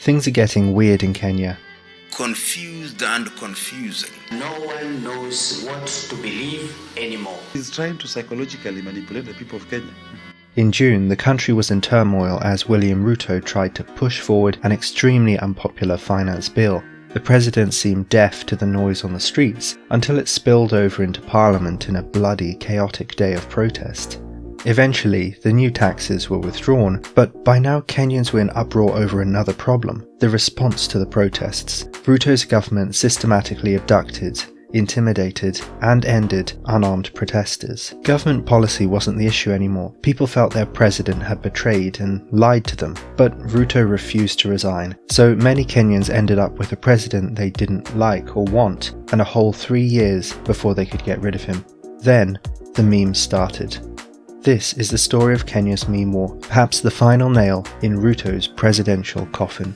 Things are getting weird in Kenya. Confused and confusing. No one knows what to believe anymore. He's trying to psychologically manipulate the people of Kenya. In June, the country was in turmoil as William Ruto tried to push forward an extremely unpopular finance bill. The president seemed deaf to the noise on the streets until it spilled over into parliament in a bloody, chaotic day of protest. Eventually, the new taxes were withdrawn, but by now Kenyans were in uproar over another problem: the response to the protests. Ruto's government systematically abducted, intimidated, and ended unarmed protesters. Government policy wasn't the issue anymore. People felt their president had betrayed and lied to them, but Ruto refused to resign. So many Kenyans ended up with a president they didn't like or want, and a whole 3 years before they could get rid of him. Then, the memes started. This is the story of Kenya's meme war, perhaps the final nail in Ruto's presidential coffin.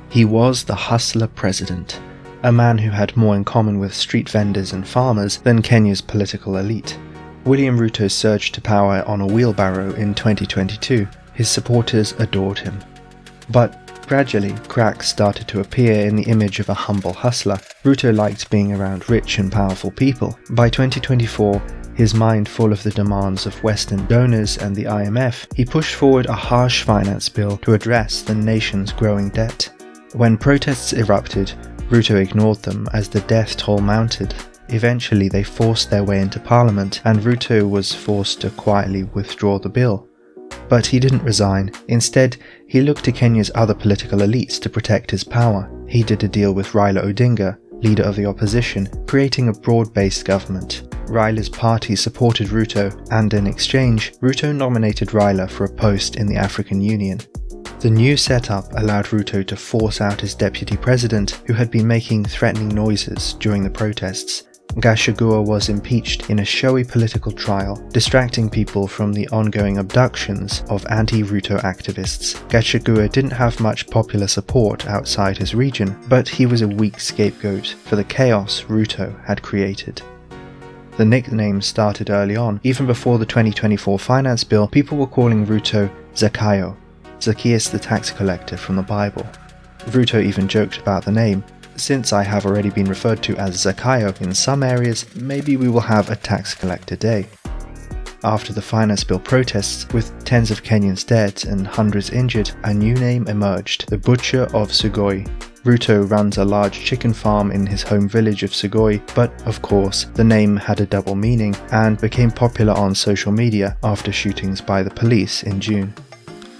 He was the hustler president, a man who had more in common with street vendors and farmers than Kenya's political elite. William Ruto surged to power on a wheelbarrow in 2022. His supporters adored him. But gradually, cracks started to appear in the image of a humble hustler. Ruto liked being around rich and powerful people. By 2024, his mind full of the demands of Western donors and the IMF, he pushed forward a harsh finance bill to address the nation's growing debt. When protests erupted, Ruto ignored them as the death toll mounted. Eventually, they forced their way into parliament, and Ruto was forced to quietly withdraw the bill. But he didn't resign. Instead, he looked to Kenya's other political elites to protect his power. He did a deal with Raila Odinga, leader of the opposition, creating a broad-based government. Raila's party supported Ruto, and in exchange, Ruto nominated Raila for a post in the African Union. The new setup allowed Ruto to force out his deputy president, who had been making threatening noises during the protests. Gachagua was impeached in a showy political trial, distracting people from the ongoing abductions of anti-Ruto activists. Gachagua didn't have much popular support outside his region, but he was a weak scapegoat for the chaos Ruto had created. The nickname started early on. Even before the 2024 finance bill, people were calling Ruto Zakayo, Zacchaeus the tax collector from the Bible. Ruto even joked about the name. Since I have already been referred to as Zakayo in some areas, maybe we will have a tax collector day. After the finance bill protests, with tens of Kenyans dead and hundreds injured, a new name emerged: the Butcher of Sugoi. Ruto runs a large chicken farm in his home village of Sugoi, but of course, the name had a double meaning and became popular on social media after shootings by the police in June.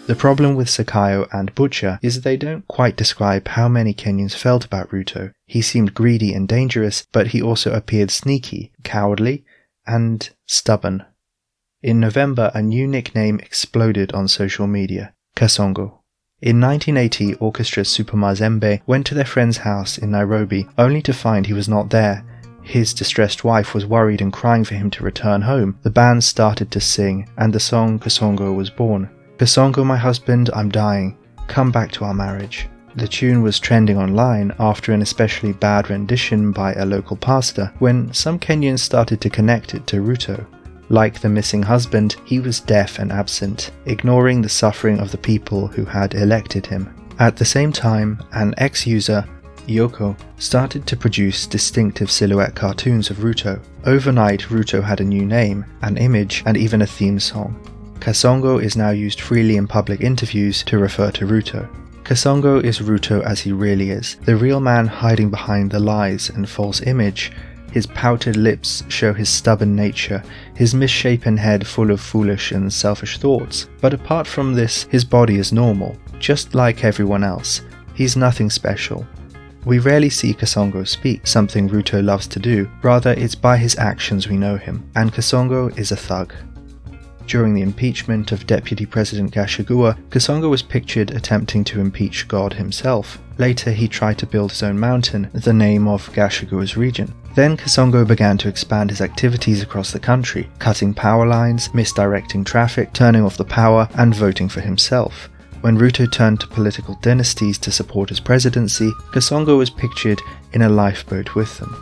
The problem with Zakayo and Butcher is they don't quite describe how many Kenyans felt about Ruto. He seemed greedy and dangerous, but he also appeared sneaky, cowardly, and stubborn. In November, a new nickname exploded on social media: Kasongo. In 1980, Orchestra Super Mazembe went to their friend's house in Nairobi, only to find he was not there. His distressed wife was worried and crying for him to return home. The band started to sing, and the song Kasongo was born. Kasongo, my husband, I'm dying. Come back to our marriage. The tune was trending online after an especially bad rendition by a local pastor, when some Kenyans started to connect it to Ruto. Like the missing husband, he was deaf and absent, ignoring the suffering of the people who had elected him. At the same time, an ex-user, Yoko, started to produce distinctive silhouette cartoons of Ruto. Overnight, Ruto had a new name, an image, and even a theme song. Kasongo is now used freely in public interviews to refer to Ruto. Kasongo is Ruto as he really is, the real man hiding behind the lies and false image. His pouted lips show his stubborn nature, his misshapen head full of foolish and selfish thoughts. But apart from this, his body is normal, just like everyone else. He's nothing special. We rarely see Kasongo speak, something Ruto loves to do. Rather, it's by his actions we know him, and Kasongo is a thug. During the impeachment of Deputy President Gachagua, Kasongo was pictured attempting to impeach God himself. Later, he tried to build his own mountain, the name of Gashagua's region. Then Kasongo began to expand his activities across the country, cutting power lines, misdirecting traffic, turning off the power, and voting for himself. When Ruto turned to political dynasties to support his presidency, Kasongo was pictured in a lifeboat with them.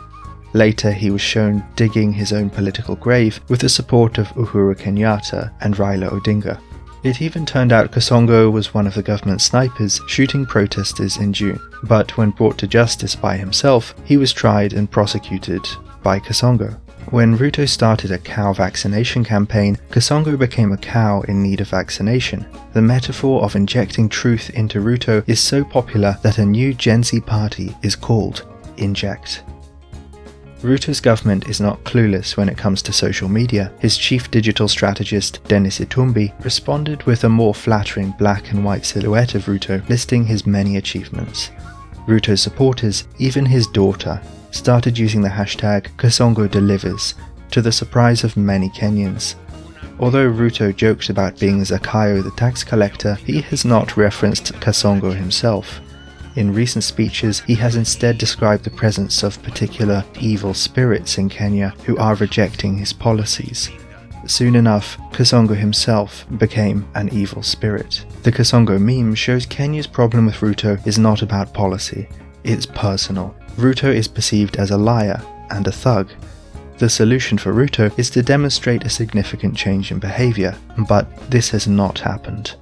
Later, he was shown digging his own political grave with the support of Uhuru Kenyatta and Raila Odinga. It even turned out Kasongo was one of the government snipers shooting protesters in June, but when brought to justice by himself, he was tried and prosecuted by Kasongo. When Ruto started a cow vaccination campaign, Kasongo became a cow in need of vaccination. The metaphor of injecting truth into Ruto is so popular that a new Gen Z party is called Inject. Ruto's government is not clueless when it comes to social media. His chief digital strategist, Dennis Itumbi, responded with a more flattering black and white silhouette of Ruto, listing his many achievements. Ruto's supporters, even his daughter, started using the hashtag #KasongoDelivers, to the surprise of many Kenyans. Although Ruto jokes about being Zakayo the tax collector, he has not referenced Kasongo himself. In recent speeches, he has instead described the presence of particular evil spirits in Kenya who are rejecting his policies. Soon enough, Kasongo himself became an evil spirit. The Kasongo meme shows Kenya's problem with Ruto is not about policy, it's personal. Ruto is perceived as a liar and a thug. The solution for Ruto is to demonstrate a significant change in behavior, but this has not happened.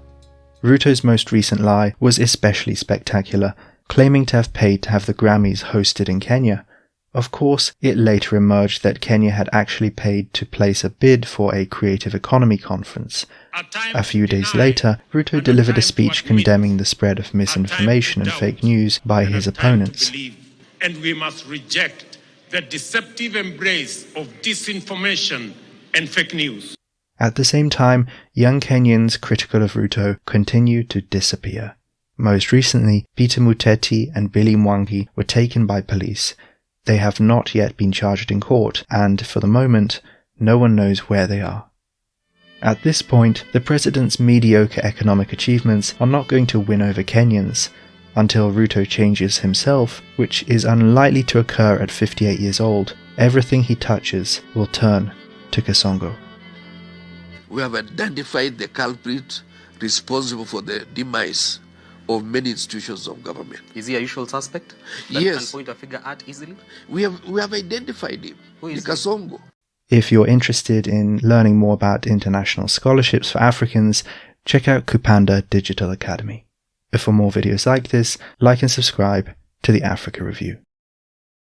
Ruto's most recent lie was especially spectacular, claiming to have paid to have the Grammys hosted in Kenya. Of course, it later emerged that Kenya had actually paid to place a bid for a creative economy conference. A few days later, Ruto delivered a speech condemning the spread of misinformation and fake news by his opponents. And we must reject the deceptive embrace of disinformation and fake news. At the same time, young Kenyans critical of Ruto continue to disappear. Most recently, Peter Muteti and Billy Mwangi were taken by police. They have not yet been charged in court, and for the moment, no one knows where they are. At this point, the president's mediocre economic achievements are not going to win over Kenyans. Until Ruto changes himself, which is unlikely to occur at 58 years old, everything he touches will turn to Kasongo. We have identified the culprit responsible for the demise of many institutions of government. Is he a usual suspect? That Yes. can point a figure at easily? We have identified him. Who is Kasongo. If you're interested in learning more about international scholarships for Africans, check out Kupanda Digital Academy. For more videos like this, like and subscribe to the Africa Review.